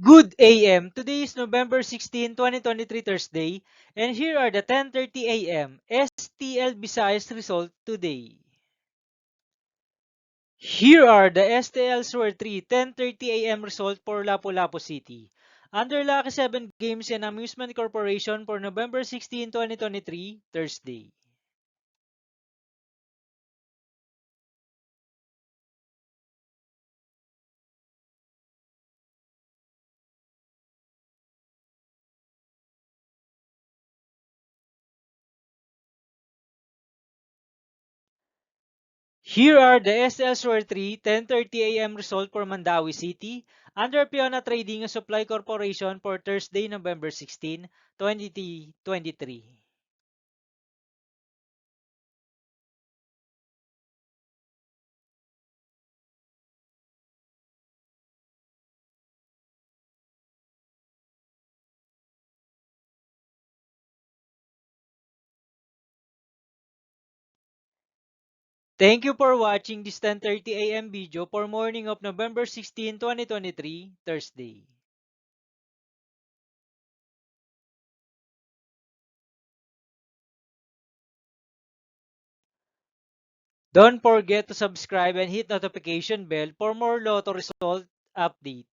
Good AM. Today is November 16, 2023, Thursday, and here are the 10:30 AM STL Visayas result today. Here are the STL Sewer 3 10:30 AM result for Lapu-Lapu City. Under Lucky 7 Games and Amusement Corporation for November 16, 2023, Thursday. Here are the SL Sewer 3 10:30 AM result for Mandawi City under Piona Trading and Supply Corporation for Thursday, November 16, 2023. Thank you for watching this 10:30 AM video for morning of November 16, 2023, Thursday. Don't forget to subscribe and hit notification bell for more Lotto result update.